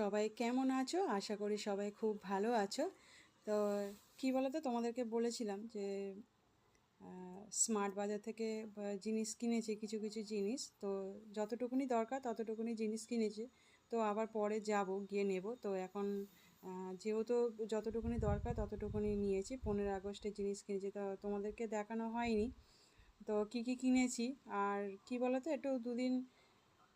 সবাই কেমন আছো? আশা করি সবাই খুব ভালো আছো। তো কি বলো তো, তোমাদেরকে বলেছিলাম যে স্মার্ট বাজার থেকে জিনিস কিনেছি, কিছু কিছু জিনিস। তো যতটুকুনি দরকার ততটুকুনি জিনিস কিনেছি। তো আবার পরে যাব, গিয়ে নেব। তো এখন যেহেতু যতটুকুনি দরকার ততটুকুনি নিয়েছি। 15 আগস্টের জিনিস কিনেছি, তো তোমাদেরকে দেখানো হয়নি। তো কি কি কিনেছি, আর কি বলো তো, একটু দুদিন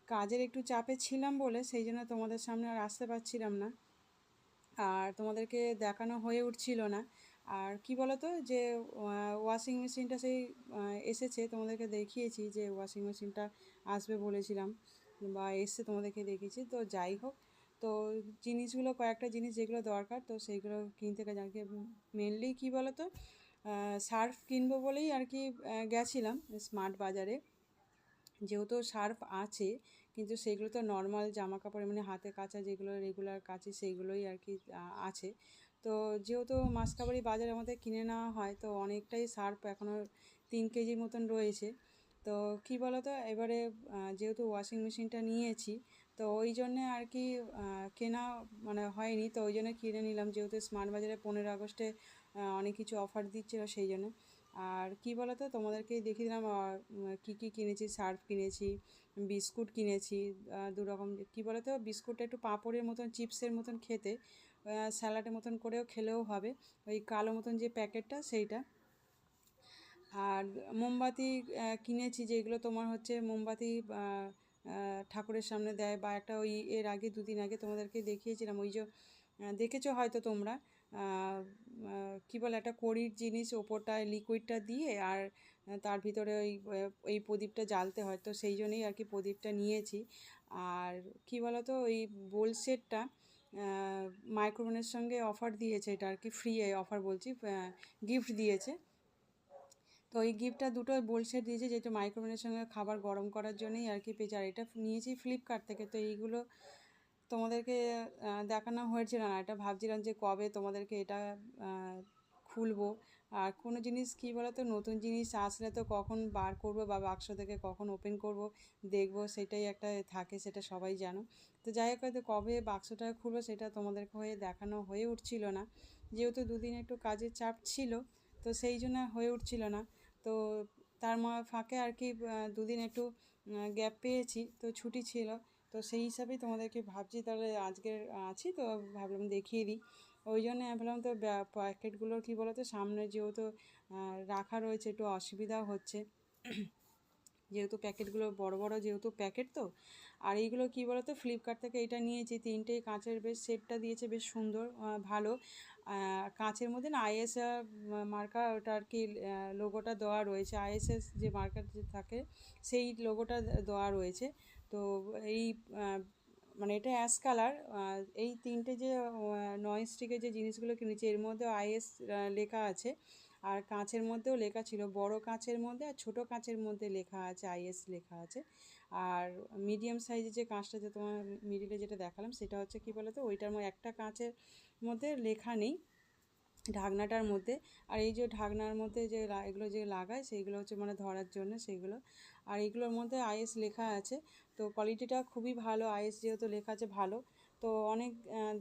কাজের একটু চাপে ছিলাম বলে সেই জন্য তোমাদের সামনে আর আসতে পারছিলাম না, আর তোমাদেরকে দেখানো হয়ে উঠছিল না। আর কি বলো তো, যে ওয়াশিং মেশিনটা সেই এসেছে, তোমাদেরকে দেখিয়েছি যে ওয়াশিং মেশিনটা আসবে বলেছিলাম, বা এসছে, তোমাদেরকে দেখিয়েছি। তো যাই হোক, তো জিনিসগুলো, কয়েকটা জিনিস যেগুলো দরকার, তো সেইগুলো কিনতে গেছে। মেনলি কী বলো তো, সার্ফ কিনবো বলেই আর কি গেছিলাম স্মার্ট বাজারে। যেহেতু সার্ফ আছে, কিন্তু সেগুলো তো নর্মাল জামা কাপড়, মানে হাতে কাচা যেগুলো রেগুলার কাচি সেইগুলোই আর কি আছে। তো যেহেতু মাসকাবারি বাজারে আমাদের কিনে নেওয়া হয়, তো অনেকটাই সার্ফ এখনও 3 কেজির মতন রয়েছে। তো কি বলো তো, এবারে যেহেতু ওয়াশিং মেশিনটা নিয়েছি, তো ওই জন্যে আর কি কেনা মানে হয়নি। তো ওই জন্য কিনে নিলাম, যেহেতু স্মার্ট বাজারে 15 আগস্টে অনেক কিছু অফার দিচ্ছিলো সেই জন্য। আর কি বলো তো, তোমাদেরকেই দেখিয়ে দিলাম কী কী কিনেছি। সার্ফ কিনেছি, বিস্কুট কিনেছি 2 রকম। কী বলো তো, বিস্কুটটা একটু পাঁপড়ের মতন, চিপসের মতন খেতে, স্যালাডের মতন করেও খেলেও হবে, ওই কালো মতন যে প্যাকেটটা সেইটা। আর মোমবাতি কিনেছি, যেগুলো তোমার হচ্ছে মোমবাতি ঠাকুরের সামনে দেয়, বা একটা ওই এর আগে 2 দিন আগে তোমাদেরকে দেখিয়েছিলাম, ওই যে দেখেছো হয়তো তোমরা, কী বলে, একটা কড়ির জিনিস, ওপরটায় লিকুইডটা দিয়ে, আর তার ভিতরে ওই প্রদীপটা জ্বালতে হয়, তো সেই জন্যই আর কি প্রদীপটা নিয়েছি। আর কি বলো তো, ওই বোল সেটটা মাইক্রোওভেনের সঙ্গে অফার দিয়েছে, এটা আর কি ফ্রি অফার বলছি, গিফট দিয়েছে। তো এই গিফটটা দুটো বোল সেট দিয়েছে, যেটা মাইক্রোওভেনের সঙ্গে খাবার গরম করার জন্যই আর কি পেয়েছে। আর এটা নিয়েছি ফ্লিপকার্ট থেকে। তো এইগুলো তোমাদেরকে দেখানো হয়েছিল না, এটা ভাবছিলাম যে কবে তোমাদেরকে এটা খুলবো। আর কোনো জিনিস কী বলো তো, নতুন জিনিস আসলে তো কখন বার করব, বা বাক্স থেকে কখন ওপেন করব, দেখব, সেটাই একটা থাকে, সেটা সবাই জানো। তো যাই হোক, হয়তো কবে বাক্সটা খুলবো সেটা তোমাদেরকে হয়ে দেখানো হয়ে উঠছিল না, যেহেতু 2 দিন একটু কাজের চাপ ছিল, তো সেই জন্য হয়ে উঠছিল না। তো তার ফাঁকে আর কি 2 দিন একটু গ্যাপ পেয়েছি, তো ছুটি ছিল। তো সেই হিসাবেই তোমাদেরকে ভাবছি, তাহলে আজকের আছি তো ভাবলাম দেখিয়ে দিই। ওই জন্য আমি ভাবলাম, তো প্যাকেটগুলোর কী বলো তো, সামনে যেহেতু রাখা রয়েছে, একটু অসুবিধাও হচ্ছে, যেহেতু প্যাকেটগুলো বড় বড়, যেহেতু প্যাকেট তো। আর এইগুলো কী বলো তো, ফ্লিপকার্ট থেকে এটা নিয়েছি, 3টেই কাঁচের, বেশ সেটটা দিয়েছে, বেশ সুন্দর, ভালো। কাঁচের মধ্যে না আইএস মার্কা, ওটা আর কি লোগোটা দেওয়া রয়েছে, আইএসএস যে মার্কার যে থাকে, সেই লোগোটা দেওয়া রয়েছে। তো এই মানে এটা অ্যাশ কালার। এই 3টে যে ননস্টিকের যে জিনিসগুলো কিনেছি, এর মধ্যে আইএস লেখা আছে, আর কাঁচের মধ্যেও লেখা ছিল, বড় কাঁচের মধ্যে আর ছোটো কাঁচের মধ্যে লেখা আছে, আইএস লেখা আছে। আর মিডিয়াম সাইজের যে কাঁচটা, যে তোমার মিডিলে যেটা দেখালাম, সেটা হচ্ছে কী বলো তো, ওইটার মধ্যে একটা কাঁচের মধ্যে লেখা নেই, ঢাকনাটার মধ্যে। আর এই যে ঢাকনার মধ্যে যে এগুলো যে লাগায়, সেইগুলো হচ্ছে মানে ধরার জন্য সেইগুলো। আর এইগুলোর মধ্যে আইএস লেখা আছে। তো কোয়ালিটিটা খুবই ভালো, আইএস যেহেতু লেখা আছে ভালো। তো অনেক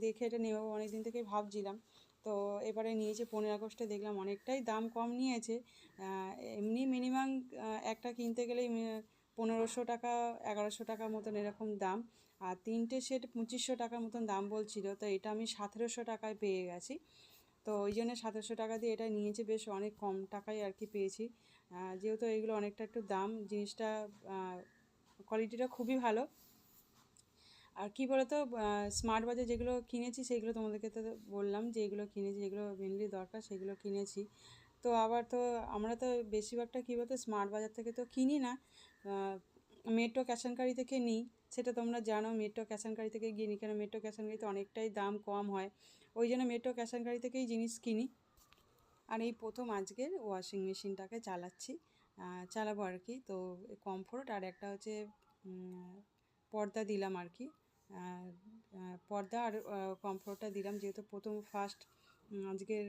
দেখে এটা নেব, অনেক দিন থেকেই ভাবছিলাম। তো এবারে নিয়েছে 15 আগস্টে, দেখলাম অনেকটাই দাম কম নিয়েছে। এমনি মিনিমাম একটা কিনতে গেলেই 1500 টাকা, 1100 টাকার মতন এরকম দাম। আর 3টে সেট 2500 টাকার মতন দাম বলছিল, তো এটা আমি 1700 টাকায় পেয়ে গেছি। তো ওই জন্য 1700 টাকা দিয়ে এটা নিয়েছি, বেশ অনেক কম টাকায় আর কি পেয়েছি। যেহেতু এইগুলো অনেকটা একটু দাম, জিনিসটা কোয়ালিটিটা খুবই ভালো। আর কি বলতো, স্মার্ট বাজার যেগুলো কিনেছি সেগুলো তোমাদেরকে তো বললাম, যে এগুলো কিনেছি, যেগুলো মেনলি দরকার সেগুলো কিনেছি। তো আবার তো আমরা তো বেশিরভাগটা কী বলতো, স্মার্ট বাজার থেকে তো কিনি না, মেট্রো ক্যাশ অ্যান্ড ক্যারি থেকে নিই। সেটা তোমরা জানো, মেট্রো ক্যাশ অ্যান্ড ক্যারি থেকে গিয়ে নিই, কেন মেট্রো ক্যাশ অ্যান্ড ক্যারিতে অনেকটাই দাম কম হয়, ওই জন্য মেট্রো ক্যাশ অ্যান্ড ক্যারি থেকেই জিনিস কিনি। আর এই প্রথম আজকের ওয়াশিং মেশিনটাকে চালাচ্ছি, চালাবো আর কি। তো কমফোর্ট আর একটা হচ্ছে পর্দা দিলাম আর কি, পর্দা আর কমফোর্টটা দিলাম, যেহেতু প্রথম ফার্স্ট আজকের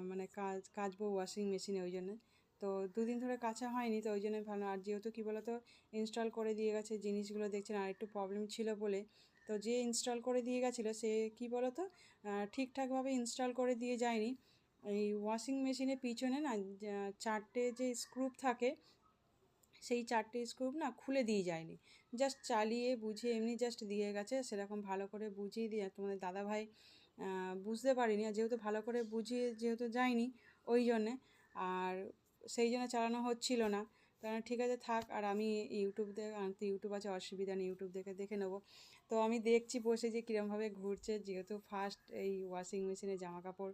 মানে কাচবো ওয়াশিং মেশিনে, ওই জন্য। তো দুদিন ধরে কাচা হয়নি, তো ওই জন্যই ভালো। আর যেহেতু কী বলো তো ইনস্টল করে দিয়ে গেছে জিনিসগুলো, দেখছেন আর একটু প্রবলেম ছিল বলে, তো যে ইনস্টল করে দিয়ে গেছিলো সে কী বলো তো ঠিকঠাকভাবে ইনস্টল করে দিয়ে যায়নি। এই ওয়াশিং মেশিনের পিছনে না 4টে যে স্ক্রু থাকে, সেই 4টে স্ক্রু না খুলে দিয়ে যায়নি, জাস্ট চালিয়ে বুঝিয়ে এমনি জাস্ট দিয়ে গেছে। সেরকম ভালো করে বুঝিয়ে দিয়ে তোমাদের দাদাভাই বুঝতে পারিনি, আর যেহেতু ভালো করে বুঝিয়ে যেহেতু যায়নি ওই জন্যে, আর সেই জন্য চালানো হচ্ছিল না। কারণ ঠিক আছে থাক, আর আমি ইউটিউব ইউটিউব আছে, অসুবিধা নেই, ইউটিউব দেখে নেবো। তো আমি দেখছি বসে যে কীরমভাবে ঘুরছে, যেহেতু ফার্স্ট এই ওয়াশিং মেশিনে জামা কাপড়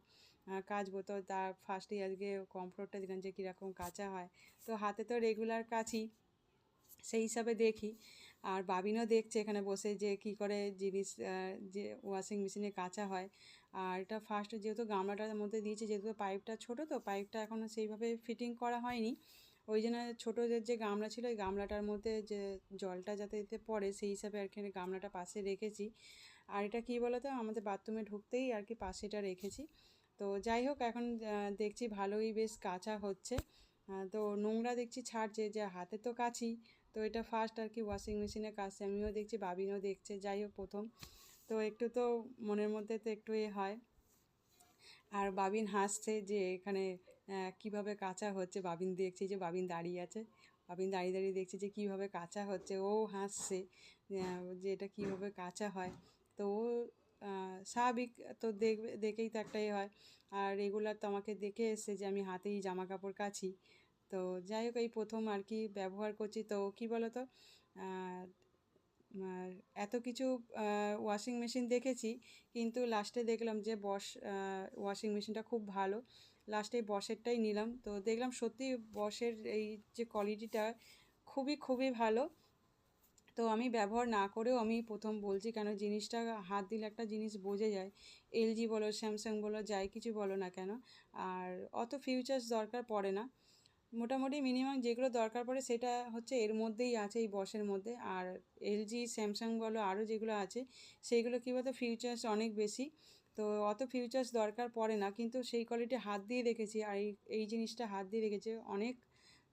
কাচবো, তো তার ফার্স্টেই আজকে কমফোর্টটা দিলাম যে কীরকম কাচা হয়। তো হাতে তো রেগুলার কাচি, সেই হিসাবে দেখি। আর বাবিনও দেখছে এখানে বসে যে কি করে জিনিস যে ওয়াশিং মেশিনে কাচা হয়। আর এটা ফার্স্ট যেহেতু গামলাটার মধ্যে দিয়েছে, যেহেতু পাইপটা ছোটো, তো পাইপটা এখনও সেইভাবে ফিটিং করা হয়নি, ওই জন্য ছোটো যে গামলা ছিল ওই গামলাটার মধ্যে যে জলটা যাতে এতে পড়ে সেই হিসাবে আর কি গামলাটা পাশে রেখেছি। আর এটা কী বলো তো আমাদের বাথরুমে ঢুকতেই আর কি পাশে এটা রেখেছি। তো যাই হোক, এখন দেখছি ভালোই বেশ কাচা হচ্ছে। তো নোংরা দেখছি ছাড়ছে, যে হাতে তো কাচি, তো এটা ফার্স্ট আর কি ওয়াশিং মেশিনে কাচছে, আমিও দেখছি বাবিনও দেখছে। যাই হোক প্রথম তো একটু তো মনের মধ্যে তো একটু হয়। আর বাবিন হাসছে যে এখানে কীভাবে কাচা হচ্ছে, বাবিন দেখছি যে বাবিন দাঁড়িয়ে আছে, বাবিন দাঁড়িয়ে দাঁড়িয়ে দেখছে যে কীভাবে কাচা হচ্ছে, ও হাসছে যে এটা কীভাবে কাচা হয়। তো ও স্বাভাবিক, তো দেখেই তো একটাই হয়। আর রেগুলার তো আমাকে দেখে এসছে যে আমি হাতেই জামা কাপড় কাচি। তো যাই হোক এই প্রথম আর কি ব্যবহার করছি। তো কী বলো তো এত কিছু ওয়াশিং মেশিন দেখেছি, কিন্তু লাস্টে দেখলাম যে ওয়াশিং মেশিনটা খুব ভালো, লাস্টে বসেরটাই নিলাম। তো দেখলাম সত্যি বসের এই যে কোয়ালিটিটা খুবই ভালো। তো আমি ব্যবহার না করেও আমি প্রথম বলছি, কেন জিনিসটা হাত দিলে একটা জিনিস বোঝা যায়, এলজি বলো স্যামসাং বলো যাই কিছু বলো না কেন, আর অত ফিউচার্স দরকার পড়ে না। মোটামুটি মিনিমাম যেগুলো দরকার পড়ে সেটা হচ্ছে এর মধ্যেই আছে, এই বসের মধ্যে। আর এলজি স্যামসাং বলো আরও যেগুলো আছে সেইগুলো কী বলতো ফিউচার্স অনেক বেশি, তো অত ফিউচার্স দরকার পড়ে না, কিন্তু সেই কোয়ালিটি হাত দিয়ে দেখেছি, আর এই জিনিসটা হাত দিয়ে দেখেছি অনেক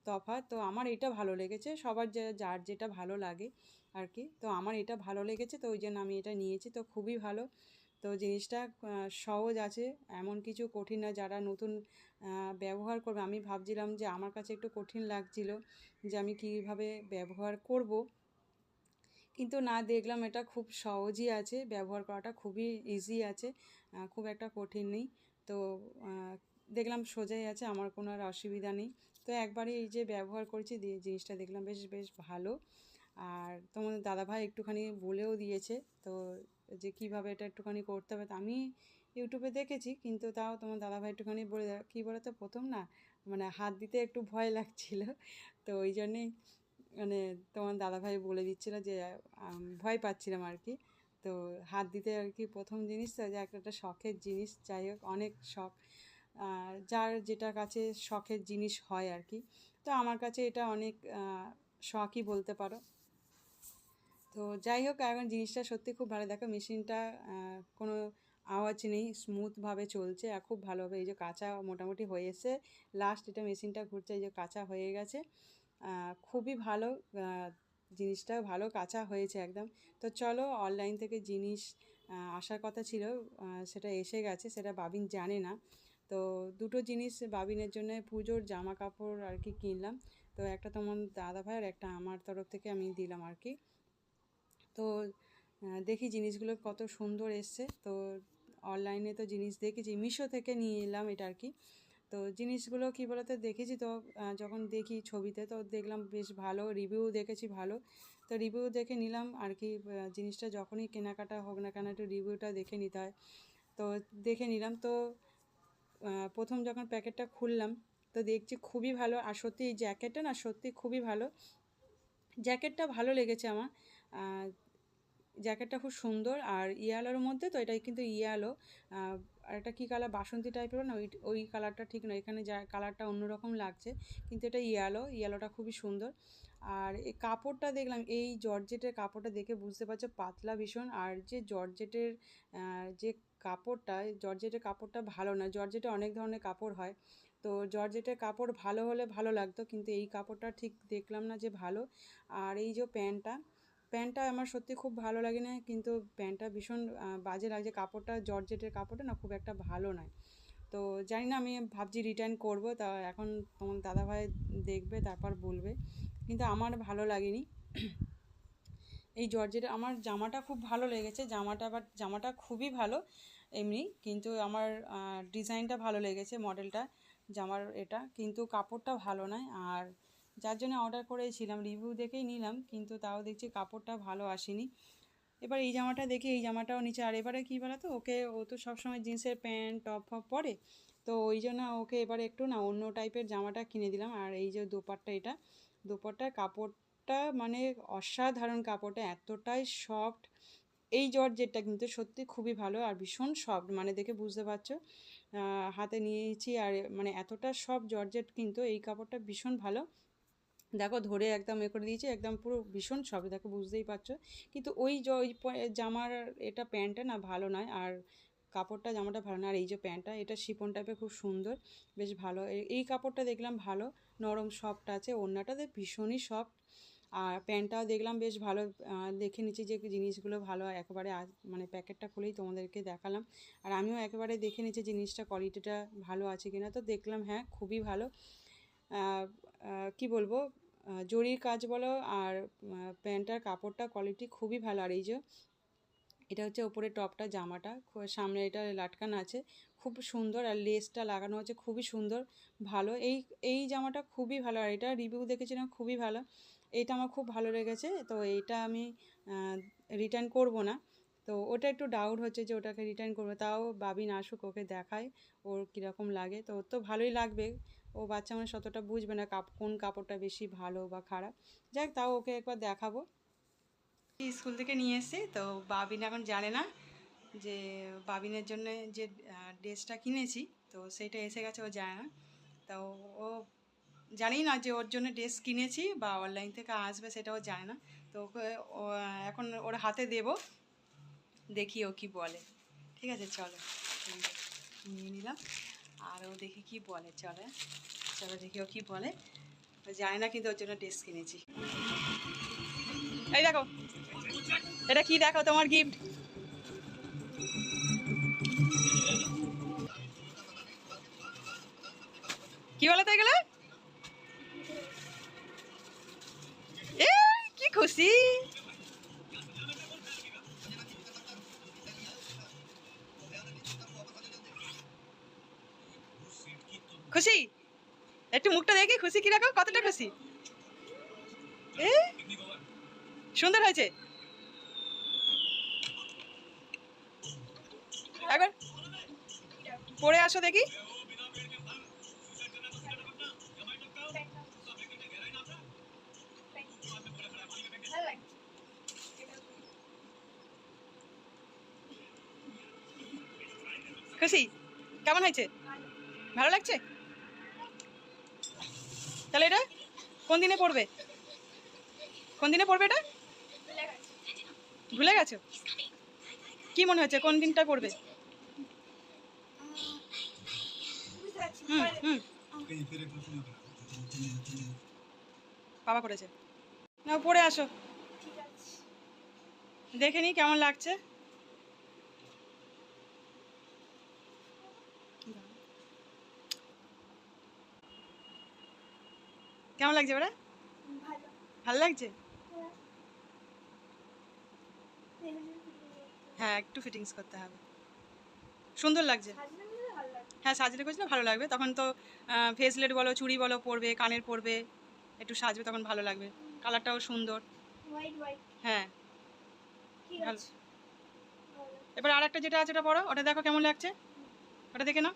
তফাৎ। তো আমার এটা ভালো লেগেছে, সবার যার যেটা ভালো লাগে আর কি, তো আমার এটা ভালো লেগেছে, তো ওই জন্য আমি এটা নিয়েছি। তো খুবই ভালো, তো জিনিসটা সহজ আছে, এমন কিছু কঠিন না। যারা নতুন ব্যবহার করবে, আমি ভাবছিলাম যে আমার কাছে একটু কঠিন লাগছিল যে আমি কীভাবে ব্যবহার করব, কিন্তু না, দেখলাম এটা খুব সহজই আছে, ব্যবহার করাটা খুবই ইজি আছে, খুব একটা কঠিন নেই। তো দেখলাম সোজাই আছে, আমার কোনো আর অসুবিধা নেই। তো একবারে এই যে ব্যবহার করেছি জিনিসটা দেখলাম বেশ ভালো। আর তোমাদের দাদাভাই একটুখানি বলেও দিয়েছে, তো যে কীভাবে এটা একটুখানি করতে হবে। তো আমি ইউটিউবে দেখেছি, কিন্তু তাও তোমার দাদাভাই একটুখানি বলে দেয়। কী বলো তো প্রথম না মানে হাত দিতে একটু ভয় লাগছিল, তো ওই জন্যেই মানে তোমার দাদাভাই বলে দিচ্ছিলো যে ভয় পাচ্ছিলাম আর কি। তো হাত দিতে আর কি প্রথম জিনিস তো যে একটা শখের জিনিস, যাই হোক অনেক শখ, যার যেটা কাছে শখের জিনিস হয় আর কি। তো আমার কাছে এটা অনেক শখই বলতে পারো। তো যাই হোক এখন জিনিসটা সত্যি খুব ভালো। দেখো মেশিনটা কোনো আওয়াজ নেই, স্মুথভাবে চলছে আর খুব ভালোভাবে এই যে কাঁচা মোটামুটি হয়ে এসে লাস্ট এটা মেশিনটা ঘুরছে, এই যে কাঁচা হয়ে গেছে, খুবই ভালো, জিনিসটা ভালো কাঁচা হয়েছে একদম। তো চলো, অনলাইন থেকে জিনিস আসার কথা ছিল, সেটা এসে গেছে, সেটা বাবিন জানে না। তো দুটো জিনিস বাবিনের জন্য পুজোর জামা কাপড় আর কি কিনলাম, তো একটা তোমার দাদাভাই আর একটা আমার তরফ থেকে আমি দিলাম আর কি। তো দেখি জিনিসগুলো কত সুন্দর এসছে। তো অনলাইনে তো জিনিস দেখেছি, মিশো থেকে নিয়ে এলাম এটা আর কি। তো জিনিসগুলো কী বলতে দেখেছি, তো যখন দেখি ছবিতে তো দেখলাম বেশ ভালো, রিভিউ দেখেছি ভালো, তো রিভিউ দেখে নিলাম আর কি। জিনিসটা যখনই কেনাকাটা হোক না কেন একটু রিভিউটা দেখে নিতে হয়, তো দেখে নিলাম। তো প্রথম যখন প্যাকেটটা খুললাম তো দেখছি খুবই ভালো, আর সত্যি এই জ্যাকেটটা না সত্যি খুবই ভালো, জ্যাকেটটা ভালো লেগেছে আমার, জ্যাকেটটা খুব সুন্দর। আর ইয়ালোর মধ্যে, তো এটাই কিন্তু ইয়ালো, আর এটা কী কালার বাসন্তী টাইপের না, ওই কালারটা ঠিক নয়, এখানে যা কালারটা অন্যরকম লাগছে, কিন্তু এটা ইয়ালোটা খুবই সুন্দর। আর এই কাপড়টা দেখলাম, এই জর্জেটের কাপড়টা দেখে বুঝতে পারছো পাতলা ভীষণ, আর যে জর্জেটের যে কাপড়টা, জর্জেটের কাপড়টা ভালো না, জর্জেটে অনেক ধরনের কাপড় হয়, তো জর্জেটের কাপড় ভালো হলে ভালো লাগতো, কিন্তু এই কাপড়টা ঠিক দেখলাম না যে ভালো। আর এই যে প্যান্টটা আমার সত্যি খুব ভালো লাগে না, কিন্তু প্যান্টটা ভীষণ বাজে লাগছে। কাপড়টা জর্জেটের কাপড়টা না খুব একটা ভালো নয়। তো জানি না, আমি ভাবছি রিটার্ন করব। তা এখন তোমার দাদাভাই দেখবে, তারপর বলবে, কিন্তু আমার ভালো লাগেনি এই জর্জেটের। আমার জামাটা খুব ভালো লেগেছে, জামাটা খুবই ভালো এমনি, কিন্তু আমার ডিজাইনটা ভালো লেগেছে, মডেলটা জামার এটা, কিন্তু কাপড়টা ভালো নয়। আর যার জন্য অর্ডার করেছিলাম, রিভিউ দেখেই নিলাম, কিন্তু তাও দেখছি কাপড়টা ভালো আসেনি। এবার এই জামাটা দেখি, এই জামাটাও নিচে। আর এবারে কী বলো তো, ও তো সবসময় জিন্সের প্যান্ট টপ ফপ পরে, তো ওই জন্য ওকে এবারে একটু না অন্য টাইপের জামাটা কিনে দিলাম। আর এই যে দোপাট্টা, এটা দোপাট্টার কাপড়টা মানে অসাধারণ, কাপড়টা এতটাই সফট। এই জর্জেটটা কিন্তু সত্যি খুবই ভালো আর ভীষণ সফট, মানে দেখে বুঝতে পারছো। হাতে নিয়েছি আর মানে এতটা সফট জর্জেট, কিন্তু এই কাপড়টা ভীষণ ভালো। দেখো ধরে একদম করে দিয়েছি, একদম পুরো ভীষণ সফট, দেখো বুঝতেই পারছো। কিন্তু ওই জামার এটা প্যান্টটা না ভালো নয়, আর কাপড়টা জামাটা ভালো না। আর এই যে প্যান্টটা, এটা শিফন টাইপের, খুব সুন্দর, বেশ ভালো। এই কাপড়টা দেখলাম ভালো, নরম সফট আছে, ওড়নাটাতে ভীষণই সফট। আর প্যান্টটাও দেখলাম বেশ ভালো। দেখে নিচ্ছি যে জিনিসগুলো ভালো, একেবারে মানে প্যাকেটটা খুলেই তোমাদেরকে দেখালাম। আর আমিও একেবারে দেখে নিচ্ছি জিনিসটা কোয়ালিটিটা ভালো আছে কিনা, তো দেখলাম হ্যাঁ খুবই ভালো। কি বলবো, জরির কাজ বলো আর প্যান্টটার কাপড়টা কোয়ালিটি খুবই ভালো। আর এই যে এটা হচ্ছে ওপরে টপটা, জামাটা সামনে এটা লাটকানো আছে, খুব সুন্দর। আর লেসটা লাগানো হচ্ছে খুবই সুন্দর, ভালো। এই জামাটা খুবই ভালো, আর এটা রিভিউ দেখেছিলাম খুবই ভালো। এইটা আমার খুব ভালো লেগেছে, তো এইটা আমি রিটার্ন করব না। তো ওটা একটু ডাউট হচ্ছে যে ওটাকে রিটার্ন করবো, তাও বাবিন আসুক, ওকে দেখায় ওর কীরকম লাগে। তো ওর তো ভালোই লাগবে, ও বাচ্চা মানুষ অতটা বুঝবে না কোন কাপড়টা বেশি ভালো বা খারাপ। যাক, তাও ওকে একবার দেখাবো। স্কুল থেকে নিয়ে এসেছি, তো বাবিন এখন জানে না যে বাবিনের জন্য যে ড্রেসটা কিনেছি, তো সেইটা এসে গেছে, ও জানে না। তো ও জানেই না যে ওর জন্য ড্রেস কিনেছি বা অনলাইন থেকে আসবে, সেটা ও জানে না। তো ওকে এখন ওর হাতে দেব, দেখি ও কী বলে। ঠিক আছে, চলো নিয়ে নিলাম। আর ও দেখি কি বলে, চলো চলো দেখি ও কী বলে। ও জানে না কিন্তু ওর জন্য ড্রেস কিনেছি। এই দেখো, এটা কি দেখো, তোমার গিফট। কি বলো তো এগুলো? এ কি খুশি! খুশি, একটু মুখটা দেখি, খুশি কিরকম, কতটা খুশি? এ সুন্দর হয়েছে, একবার পরে আসো দেখি। খুশি, কেমন হয়েছে? ভালো লাগছে? তাহলে এটা কোন দিনে পড়বে? কোন দিনে পড়বে এটা? ভুলে গেছো? কি মনে হচ্ছে কোন দিনটা পড়বে? হুম হুম, বাবা করেছে। না, পড়ে আসো, দেখে নি কেমন লাগছে। কেমন লাগছে ওরা? ভালো লাগছে? হ্যাঁ, একটু ফিটিংস করতে হবে। সুন্দর লাগছে। হ্যাঁ, সাজলে করেছিল ভালো লাগবে, তখন তো ফেসলেট বলো, চুড়ি বলো পরবে, কানের পরবে, একটু সাজবে, তখন ভালো লাগবে। কালারটাও সুন্দর। হ্যাঁ, ভালো। এবার আর একটা যেটা আছে ওটা পরো, ওটা দেখো কেমন লাগছে, ওটা দেখে নাও।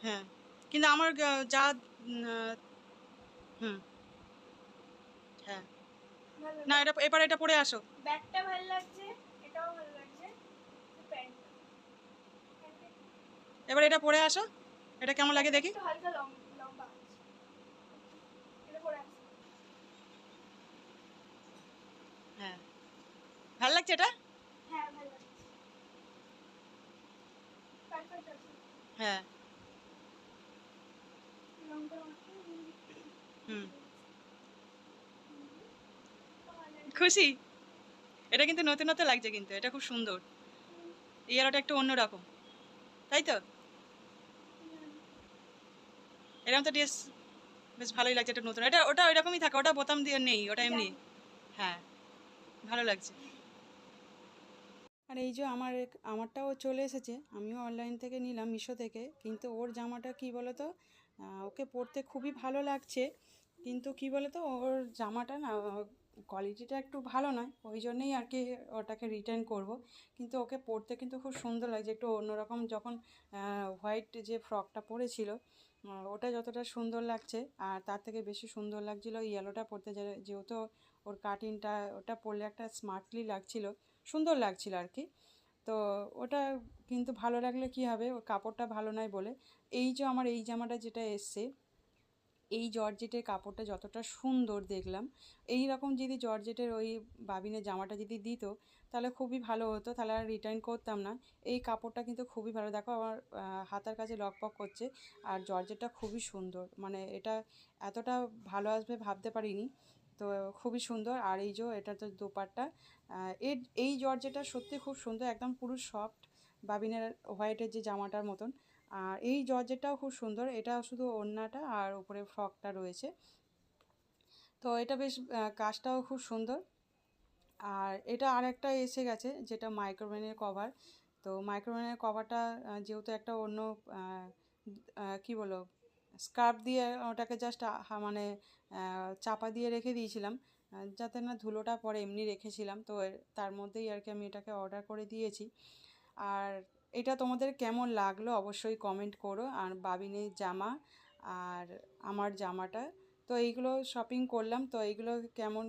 হ্যাঁ, কিন্তু আমার যা হুম, হ্যাঁ ভালো না, এটা এবার এটা পরে আসো। ব্যাগটা ভালো লাগছে, এটাও ভালো লাগছে, প্যান্ট এবার এটা পরে আসো, এটা কেমন লাগে দেখি। একটু হালকা লম্বা আছে, এটা পরে আসি। হ্যাঁ ভালো লাগছে এটা। হ্যাঁ ভালো লাগছে, পারফেক্ট আছে। হ্যাঁ রংটা হুম খুশি। এটা কিন্তু নতুন নতুন লাগছে, কিন্তু এটা খুব সুন্দর। ইয়েলোটা একটু অন্যরকম, তাই তো? এরকম তো ড্রেস বেশ ভালোই লাগছে, এটা নতুন। এটা ওটা ওইরকমই থাকে, ওটা বোতাম দিয়ে নেই, ওটা এমনি। হ্যাঁ ভালো লাগছে। আর এই যে আমারটাও চলে এসেছে, আমিও অনলাইন থেকে নিলাম, মিশো থেকে। কিন্তু ওর জামাটা কি বলো তো, ওকে পরতে খুবই ভালো লাগছে, কিন্তু কি বলো তো ওর জামাটা না কোয়ালিটিটা একটু ভালো নয়, ওই জন্যেই আর কি ওটাকে রিটার্ন করব। কিন্তু ওকে পরতে কিন্তু খুব সুন্দর লাগছে, একটু অন্যরকম। যখন হোয়াইট যে ফ্রকটা পরেছিল ওটা যতটা সুন্দর লাগছে, আর তার থেকে বেশি সুন্দর লাগছিল ইয়েলোটা পরতে, যেহেতু ওর কাটিংটা ওটা পরলে একটা স্মার্টলি লাগছিল, সুন্দর লাগছিল আর কি। তো ওটা কিন্তু ভালো লাগলে কি হবে, ওর কাপড়টা ভালো নয় বলে। এই যে আমার এই জামাটা যেটা এসছে, এই জর্জেটের কাপড়টা যতটা সুন্দর দেখলাম, এই রকম যদি জর্জেটের ওই বাবিনের জামাটা যদি দিত তাহলে খুবই ভালো হতো, তাহলে আর রিটার্ন করতাম না। এই কাপড়টা কিন্তু খুবই ভালো, দেখো আমার হাতার কাছে লকপক করছে, আর জর্জেটটা খুবই সুন্দর, মানে এটা এতটা ভালো আসবে ভাবতে পারিনি। তো খুবই সুন্দর। আর এই যে এটা তো দোপাট্টা, এই জর্জেটটা সত্যি খুব সুন্দর, একদম পুরো সফট বাবিনের হোয়াইটের যে জামাটার মতন। আর এই জর্জেটটাও খুব সুন্দর, এটা শুধু ওড়নাটা আর উপরে ফ্রকটা রয়েছে। তো এটা বেশ কাজটাও খুব সুন্দর। আর এটা আরেকটা এসে গেছে যেটা মাইক্রোওয়েভের কভার। তো মাইক্রোওয়েভের কভারটা যেহেতু একটা অন্য কি বলো, স্কার্ফ দিয়ে ওটাকে জাস্ট মানে চাপা দিয়ে রেখে দিয়েছিলাম, যাতে না ধুলোটা পরে, এমনি রেখেছিলাম। তো তার মধ্যেই আর কি আমি এটাকে অর্ডার করে দিয়েছি। আর এটা তোমাদের কেমন লাগলো অবশ্যই কমেন্ট করো। আর বাবিনের জামা আর আমার জামাটা, তো এইগুলো শপিং করলাম, তো এইগুলো কেমন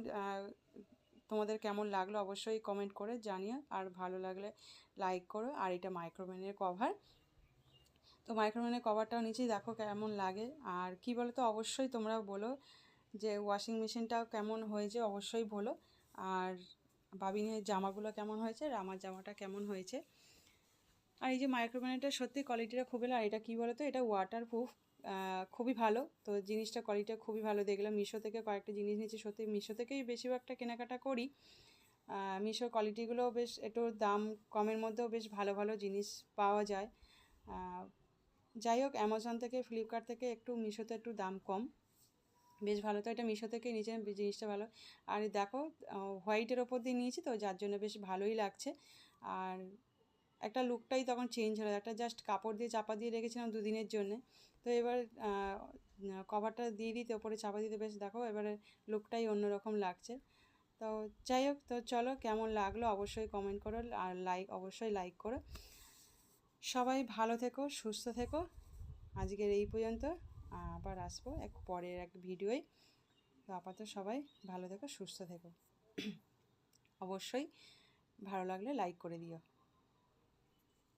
তোমাদের কেমন লাগলো অবশ্যই কমেন্ট করে জানিও। আর ভালো লাগলে লাইক করো। আর এটা মাইক্রোওয়েভের কভার, তো মাইক্রোওয়েভের কভারটাও নিচেই দেখো কেমন লাগে। আর কি বলো তো, অবশ্যই তোমরা বলো যে ওয়াশিং মেশিনটাও কেমন হয়েছে, অবশ্যই বলো। আর বাবিনের জামাগুলো কেমন হয়েছে আর আমার জামাটা কেমন হয়েছে। আর এই যে মাইক্রোওয়েভটা সত্যি কোয়ালিটিটা খুবই ভালো। আর এটা কী বলো তো, এটা ওয়াটারপ্রুফ, খুবই ভালো। তো জিনিসটা কোয়ালিটিটা খুবই ভালো দেখলাম। মিশো থেকে কয়েকটা জিনিস নিয়েছি, সত্যি মিশো থেকেই বেশিরভাগটা কেনাকাটা করি। মিশোর কোয়ালিটিগুলোও বেশ একটু দাম কমের মধ্যেও বেশ ভালো ভালো জিনিস পাওয়া যায়। যাই হোক, অ্যামাজন থেকে ফ্লিপকার্ট থেকে একটু মিশোতে একটু দাম কম, বেশ ভালো। তো এটা মিশো থেকে নিয়েছিলাম, জিনিসটা ভালো। আর দেখো হোয়াইটের ওপর দিয়ে নিয়েছি, তো যার জন্য বেশ ভালোই লাগছে। আর একটা লুকটাই তখন চেঞ্জ হলো, একটা জাস্ট কাপড় দিয়ে চাপা দিয়ে রেখেছিলাম দুদিনের জন্যে, তো এবার কভারটা দিয়ে দিতে ওপরে চাপা দিতে বেশ দেখো এবারে লুকটাই অন্যরকম লাগছে। তো যাই হোক, তো চলো কেমন লাগলো অবশ্যই কমেন্ট করো, আর অবশ্যই লাইক করো। সবাই ভালো থেকো, সুস্থ থেকো। আজকের এই পর্যন্ত, আবার আসবো পরের এক ভিডিওয়। তো আপাতত সবাই ভালো থেকো, সুস্থ থেকো। অবশ্যই ভালো লাগলে লাইক করে দিও।